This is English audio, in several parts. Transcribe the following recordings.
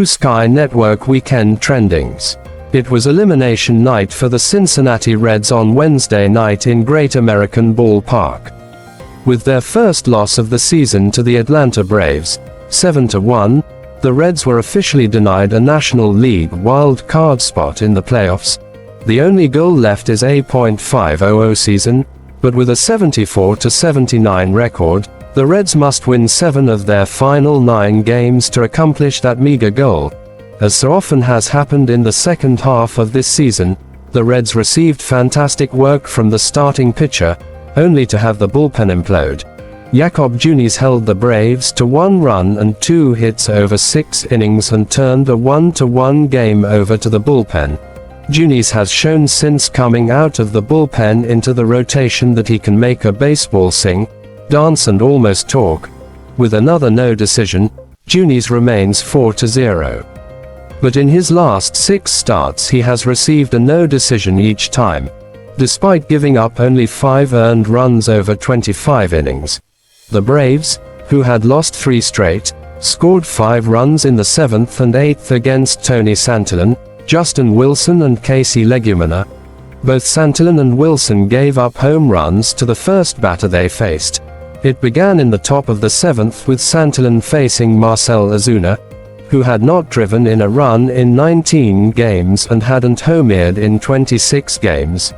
Sky Network weekend trendings. It was elimination night for the Cincinnati Reds on Wednesday night in Great American Ballpark. With their first loss of the season to the Atlanta Braves, 7-1, the Reds were officially denied a National League wild card spot in the playoffs. The only goal left is a .500 season, but with a 74-79 record, the Reds must win 7 of their final 9 games to accomplish that meager goal. As so often has happened in the second half of this season, the Reds received fantastic work from the starting pitcher, only to have the bullpen implode. Jakob Junis held the Braves to 1 run and 2 hits over 6 innings and turned a 1-1 game over to the bullpen. Junis has shown since coming out of the bullpen into the rotation that he can make a baseball sing, dance and almost talk. With another no decision, Junis remains 4-0. But in his last 6 starts he has received a no decision each time, despite giving up only 5 earned runs over 25 innings. The Braves, who had lost 3 straight, scored 5 runs in the 7th and 8th against Tony Santillan, Justin Wilson and Casey Legumina. Both Santillan and Wilson gave up home runs to the first batter they faced. It began in the top of the 7th with Santillan facing Marcell Ozuna, who had not driven in a run in 19 games and hadn't homered in 26 games.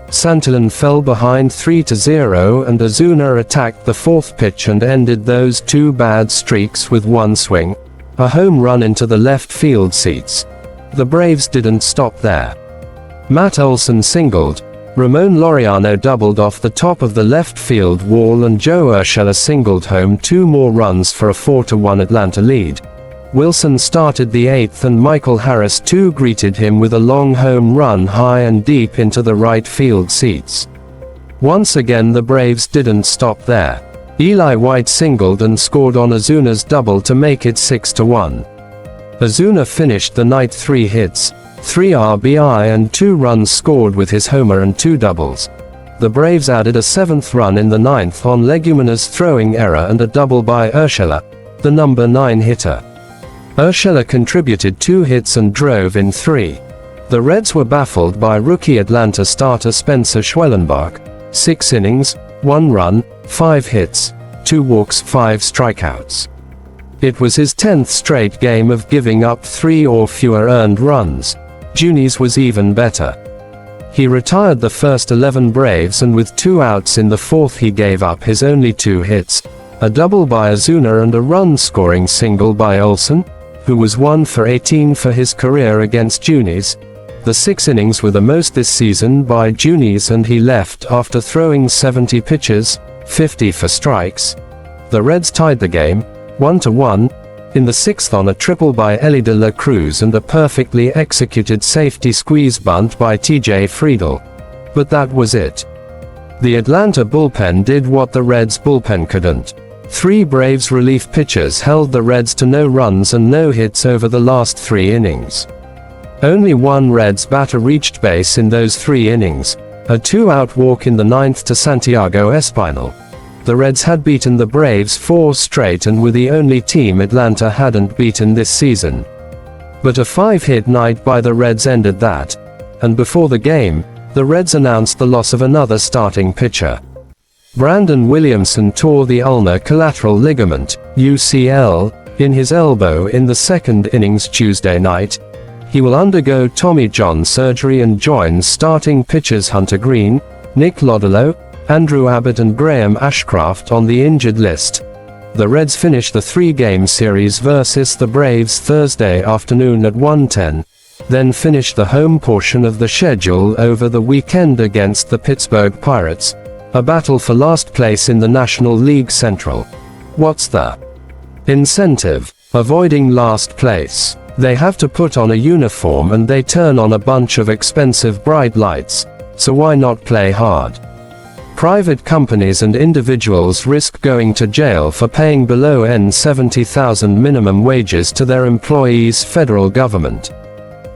Santillan fell behind 3-0 and Ozuna attacked the 4th pitch and ended those 2 bad streaks with 1 swing, a home run into the left field seats. The Braves didn't stop there. Matt Olson singled, Ramon Laureano doubled off the top of the left field wall and Joe Urshela singled home 2 more runs for a 4-1 Atlanta lead. Wilson started the 8th and Michael Harris too greeted him with a long home run high and deep into the right field seats. Once again the Braves didn't stop there. Eli White singled and scored on Ozuna's double to make it 6-1. Ozuna finished the night 3 hits, 3 RBI and 2 runs scored with his homer and 2 doubles. The Braves added a 7th run in the 9th on Legumina's throwing error and a double by Urshela, the number 9 hitter. Urshela contributed 2 hits and drove in 3. The Reds were baffled by rookie Atlanta starter Spencer Schwellenbach, 6 innings, 1 run, 5 hits, 2 walks, 5 strikeouts. It was his 10th straight game of giving up 3 or fewer earned runs. Junis was even better. He retired the first 11 Braves and with 2 outs in the 4th he gave up his only 2 hits, a double by Ozuna and a run-scoring single by Olson, who was 1 for 18 for his career against Junis. The 6 innings were the most this season by Junis and he left after throwing 70 pitches, 50 for strikes. The Reds tied the game, 1-1, in the 6th on a triple by Elly De La Cruz and a perfectly executed safety squeeze bunt by TJ Friedl. But that was it. The Atlanta bullpen did what the Reds bullpen couldn't. 3 Braves relief pitchers held the Reds to no runs and no hits over the last 3 innings. Only 1 Reds batter reached base in those 3 innings, a 2-out walk in the 9th to Santiago Espinal. The Reds had beaten the Braves 4 straight and were the only team Atlanta hadn't beaten this season. But a 5-hit night by the Reds ended that. And before the game, the Reds announced the loss of another starting pitcher. Brandon Williamson tore the ulnar collateral ligament, UCL, in his elbow in the 2nd innings Tuesday night. He will undergo Tommy John surgery and joins starting pitchers Hunter Green, Nick Lodolo, Andrew Abbott and Graham Ashcraft on the injured list. The Reds finished the 3-game series versus the Braves Thursday afternoon at 1:10, then finished the home portion of the schedule over the weekend against the Pittsburgh Pirates, a battle for last place in the National League Central. What's the incentive? Avoiding last place. They have to put on a uniform and they turn on a bunch of expensive bright lights, so why not play hard? Private companies and individuals risk going to jail for paying below $70,000 minimum wages to their employees' federal government.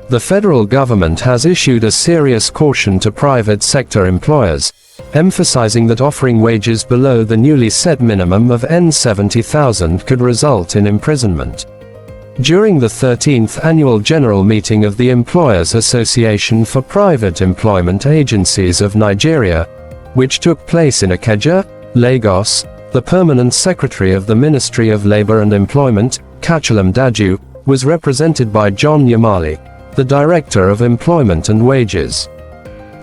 The federal government has issued a serious caution to private sector employers, emphasizing that offering wages below the newly set minimum of $70,000 could result in imprisonment. During the 13th Annual General Meeting of the Employers Association for Private Employment Agencies of Nigeria, which took place in Ikeja, Lagos, the Permanent Secretary of the Ministry of Labor and Employment, Kachalam Daju, was represented by John Yamali, the Director of Employment and Wages.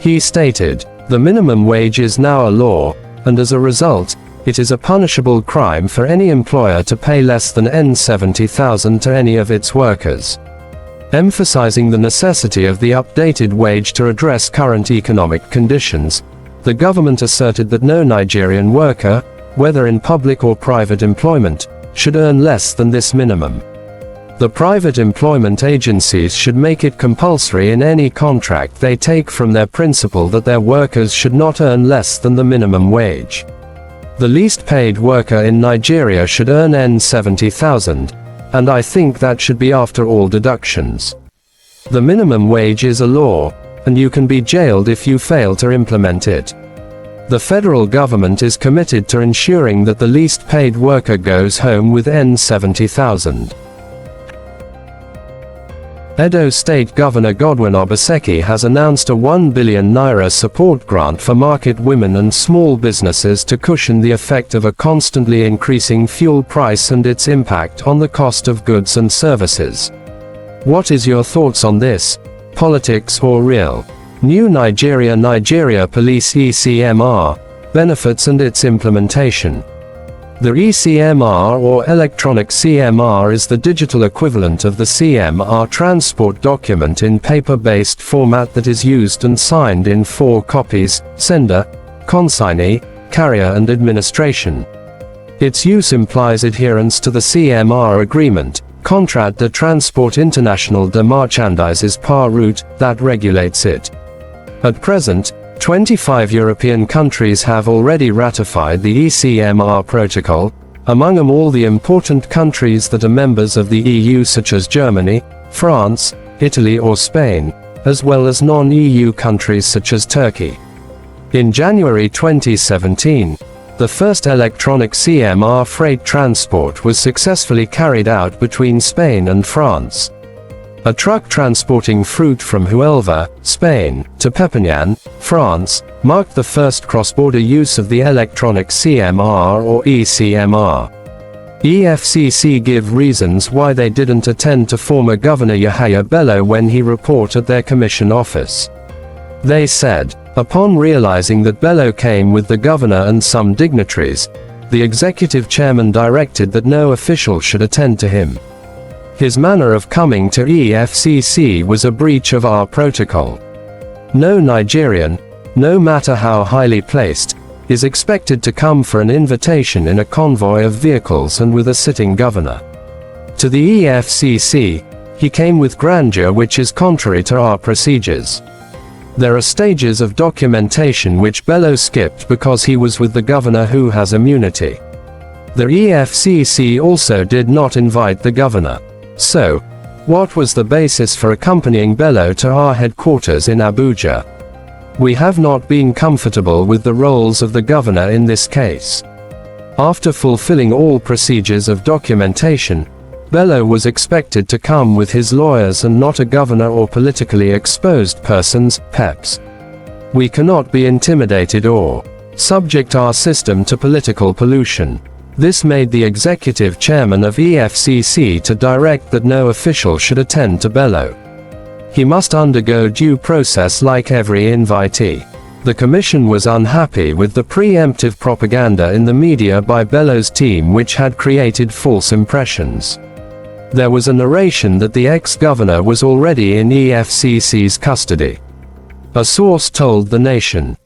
He stated, "The minimum wage is now a law, and as a result, it is a punishable crime for any employer to pay less than N70,000 to any of its workers." Emphasizing the necessity of the updated wage to address current economic conditions, the government asserted that no Nigerian worker, whether in public or private employment, should earn less than this minimum. The private employment agencies should make it compulsory in any contract they take from their principle that their workers should not earn less than the minimum wage. The least paid worker in Nigeria should earn N70,000, and I think that should be after all deductions. The minimum wage is a law, and you can be jailed if you fail to implement it. The federal government is committed to ensuring that the least paid worker goes home with N70,000. Edo State Governor Godwin Obaseki has announced a 1 billion naira support grant for market women and small businesses to cushion the effect of a constantly increasing fuel price and its impact on the cost of goods and services. What is your thoughts on this? Politics or real? New Nigeria Police ECMR, benefits and its implementation. The ECMR or electronic CMR is the digital equivalent of the CMR transport document in paper-based format that is used and signed in 4 copies: sender, consignee, carrier and administration. Its use implies adherence to the CMR agreement, Contrat de Transport International de Marchandises par route, that regulates it. At present, 25 European countries have already ratified the ECMR protocol, among them all the important countries that are members of the EU such as Germany, France, Italy or Spain, as well as non-EU countries such as Turkey. In January 2017, the first electronic CMR freight transport was successfully carried out between Spain and France. A truck transporting fruit from Huelva, Spain, to Perpignan, France, marked the first cross-border use of the electronic CMR or ECMR. EFCC give reasons why they didn't attend to former Governor Yahaya Bello when he reported at their commission office. They said, upon realizing that Bello came with the governor and some dignitaries, the executive chairman directed that no official should attend to him. His manner of coming to EFCC was a breach of our protocol. No Nigerian, no matter how highly placed, is expected to come for an invitation in a convoy of vehicles and with a sitting governor. To the EFCC, he came with grandeur which is contrary to our procedures. There are stages of documentation which Bello skipped because he was with the governor who has immunity. The EFCC also did not invite the governor. So, what was the basis for accompanying Bello to our headquarters in Abuja? We have not been comfortable with the roles of the governor in this case. After fulfilling all procedures of documentation, Bello was expected to come with his lawyers and not a governor or politically exposed persons, PEPs. We cannot be intimidated or subject our system to political pollution. This made the executive chairman of EFCC to direct that no official should attend to Bello. He must undergo due process like every invitee. The commission was unhappy with the preemptive propaganda in the media by Bello's team which had created false impressions. There was a narration that the ex-governor was already in EFCC's custody. A source told The Nation,